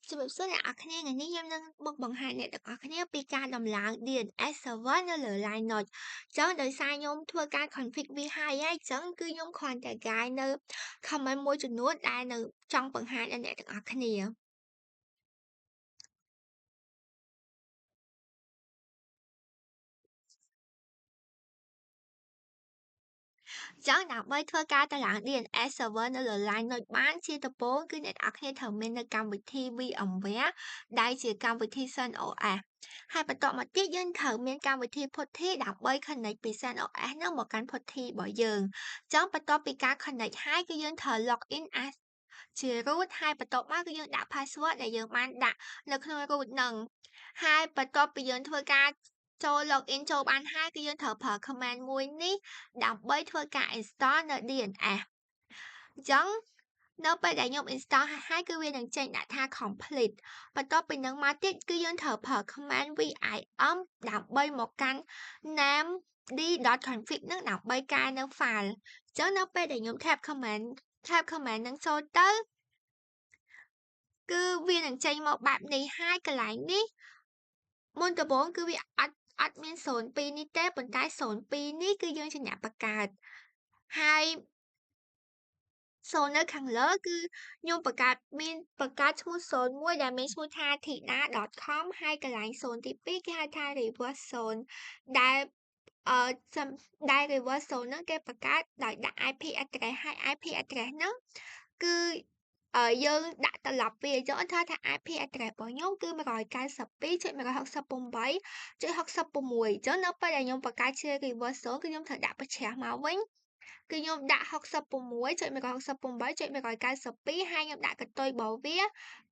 ជំរាបសួរអ្នកនរគ្នាថ្ងៃនេះខ្ញុំនឹងមកបង្ហាញអ្នកទាំងអស់គ្នាពីការដំឡើង DNS server នៅលើ Linux ចឹងដោយសារខ្ញុំធ្វើការ config វាហើយចឹងគឺខ្ញុំគ្រាន់តែ guide នៅ comment មួយចំនួនដែលនៅចង់បង្ហាញដល់អ្នកទាំងអស់គ្នាចឹងដើម្បីធ្វើការតម្លើង DNS server នៅលើ Linux បានជាដំបូងគឺអ្នកទាំងអស់គ្នាត្រូវមាននៅកម្មវិធី VMware ដែលជាកម្មវិធី CentOS ហើយបន្ទាប់មកទៀតយើងត្រូវមានកម្មវិធី PuTTY ដើម្បី connect ពី CentOS នឹងមកកាន់ PuTTY របស់យើងចឹងបន្ទាប់ពីការ connect ហើយគឺយើងត្រូវ login as ជា root ហើយបន្ទាប់មកគឺយើងដាក់ password ដែលយើងបានដាក់នៅក្នុង root នឹងហើយបន្ទាប់ពីយើងធ្វើការចូល login ចូលបានហើយគឺយើងត្រូវប្រើ command មួយនេះដើម្បីធ្វើការ install នៅ DNS អញ្ចឹងនៅពេលដែលខ្ញុំ install ហើយគឺវានឹងចេញដាក់ថា complete បន្ទាប់ពីនឹងមកទៀតគឺយើងត្រូវប្រើ command vim ដើម្បីមកកាន់ name d.config នឹងដើម្បីកែនៅ file អញ្ចឹងនៅពេលដែលខ្ញុំ type command នឹងចូលទៅគឺវានឹងចេញមកបែបនេះហើយកន្លែងនេះមុនដំបូងគឺវាអត់មាន02នេះទេប៉ុន្តែ02នេះគឺយើងជាអ្នកបង្កើតហើយនៅខាងលើគឺខ្ញុំបង្កើតឈ្មោះ01ដែលមានឈ្មោះថា tina.com ហើយកន្លែង0ទី2គេហៅថា reverse 0ដែល reverse 0ហ្នឹងគេបង្កើតដោយដាក់ IP address ហើយ IP address ហ្នឹងគឺយើងដាក់ត្រឡប់វាយកថា IP address របស់ខ្ញុំគឺ 192.168.66 អញ្ចឹងនៅពេលដែលខ្ញុំបង្កើតជា reverse 0គឺខ្ញុំត្រូវដាក់បញ្ច្រាស់មកវិញគឺខ្ញុំដាក់ 66.168.192 ហើយខ្ញុំដាក់កន្ទុយរបស់វា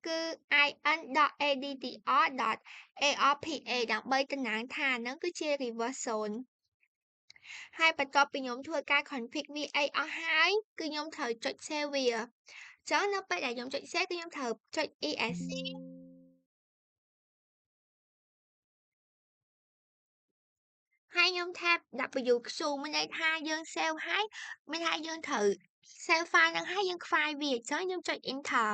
គឺ in.addr.arpa ដើម្បីតំណាងថាហ្នឹងគឺជា reverse 0ហើយបន្ទាប់ពីខ្ញុំធ្វើការ config វាអីអស់ហើយគឺខ្ញុំត្រូវចុច save វាអញ្ចឹងនៅពេលដែលខ្ញុំចុច save គឺខ្ញុំត្រូវចុច ESC ហើយខ្ញុំ tab WQ មានន័យថាយើង save ហើយមានថាយើងត្រូវ save file ហ្នឹងហើយយើងខ្វាយវាអញ្ចឹងខ្ញុំចុច enter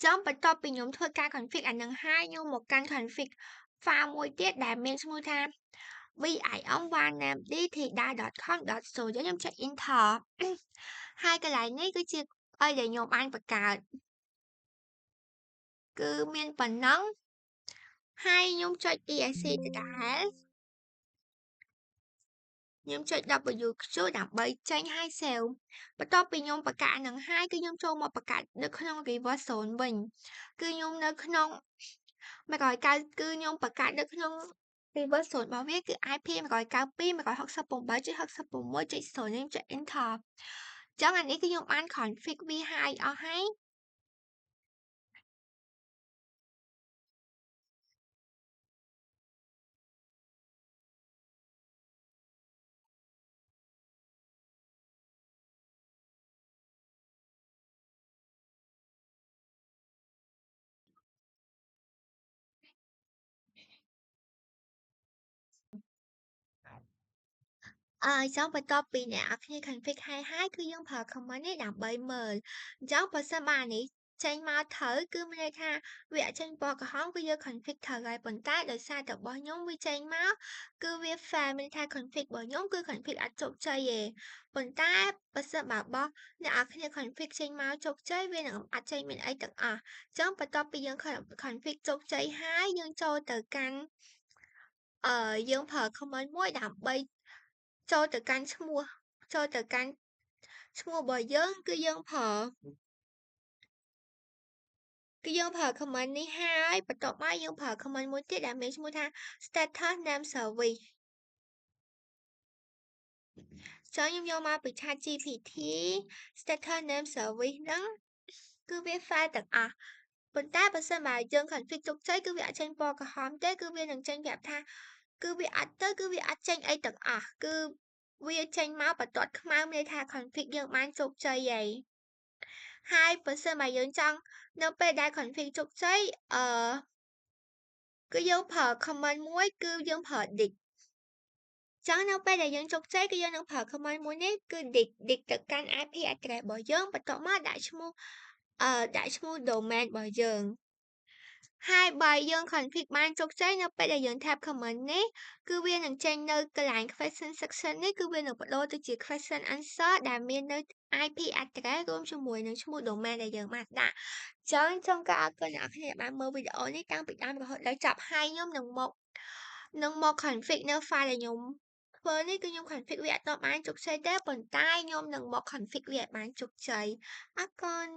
ចឹងបន្ទាប់ពីខ្ញុំធ្វើការ config អានឹងហើយខ្ញុំមកកាន់ config file មួយទៀតដែលមានឈ្មោះថា vim1namedthida.com.so ខ្ញុំចុច enter ហើយកន្លែងនេះគឺជាអីដែលខ្ញុំបានបង្កើតគឺមានប៉ុណ្ណឹងហើយខ្ញុំចុច ESC ដដែលខ្ញុំចុច WQ ដើម្បីចេញហើយ save បន្ទាប់ពីខ្ញុំបង្កើតនឹងហើយគឺខ្ញុំចូលមកបង្កើតនៅក្នុង reverse 0វិញគឺខ្ញុំនៅក្នុង190គឺខ្ញុំបង្កើតនៅក្នុង reverse 0របស់វាគឺ IP 192.168.66.0 ខ្ញុំចុច enter ចឹងអានេះគឺខ្ញុំបាន config វាហើយអស់ហើយចឹងបន្ទាប់ពីអ្នកនរគ្នា config ហើយគឺយើងប្រើ command នេះដើម្បីមើលអញ្ចឹងបើសិនបើអានេះចេញមកត្រូវគឺមានន័យថាវាអត់ចេញពណ៌ក្រហមគឺយើង config ត្រូវហើយប៉ុន្តែដោយសារតែរបស់ខ្ញុំវាចេញមកគឺវា fail មានន័យថា config របស់ខ្ញុំគឺ config អត់ជោគជ័យទេប៉ុន្តែបើសិនបើរបស់អ្នកនរគ្នា config ចេញមកជោគជ័យវានឹងអត់ចេញមានអីទាំងអស់អញ្ចឹងបន្ទាប់ពីយើង config ជោគជ័យហើយយើងចូលទៅកាន់យើងប្រើ command មួយដើម្បីចូលទៅកាន់ឈ្មោះរបស់យើងគឺយើងប្រើ command នេះហើយបន្ទាប់មកយើងប្រើ command មួយទៀតដែលមានឈ្មោះថា status name service ចឹងខ្ញុំយកមកពី ChatGPT status name service ហ្នឹងគឺវា file ទាំងអស់ប៉ុន្តែបើសិនបើយើង config ជោគជ័យគឺវាអត់ចេញពណ៌ក្រហមទេគឺវានឹងចេញប្រាប់ថាគឺវាអត់ចេញអីទាំងអស់គឺវាចេញមកបន្ទាត់ខ្មៅមានន័យថា config យើងបានជោគជ័យហើយហើយបើសិនបើយើងចង់នៅពេលដែល config ជោគជ័យគឺយើងប្រើ command មួយគឺយើងប្រើ dig ចឹងនៅពេលដែលយើងជោគជ័យគឺយើងនឹងប្រើ command មួយនេះគឺ dig ទៅកាន់ IP address របស់យើងបន្ទាប់មកដាក់ឈ្មោះdomain របស់យើង ហើយបើយើង config បានជោគជ័យនៅពេលដែលយើង tap comment នេះគឺវានឹងចេញនៅកន្លែង question section នេះគឺវានឹងប្ដូរទៅជា question answer ដែលមាននៅ IP address រួមជាមួយនឹងឈ្មោះ domain ដែលយើងបានដាក់ចឹងសូមការអរគុណអ្នកនរគ្នាដែលបានមើលវីដេអូនេះតាំងពីដើមរហូតដល់ចប់ហើយខ្ញុំនឹងមក config នៅ file ដែលខ្ញុំធ្វើនេះគឺខ្ញុំ config វាអត់ទាន់បានជោគជ័យទេប៉ុន្តែខ្ញុំនឹងមក config វាឲ្យបានជោគជ័យអរគុណ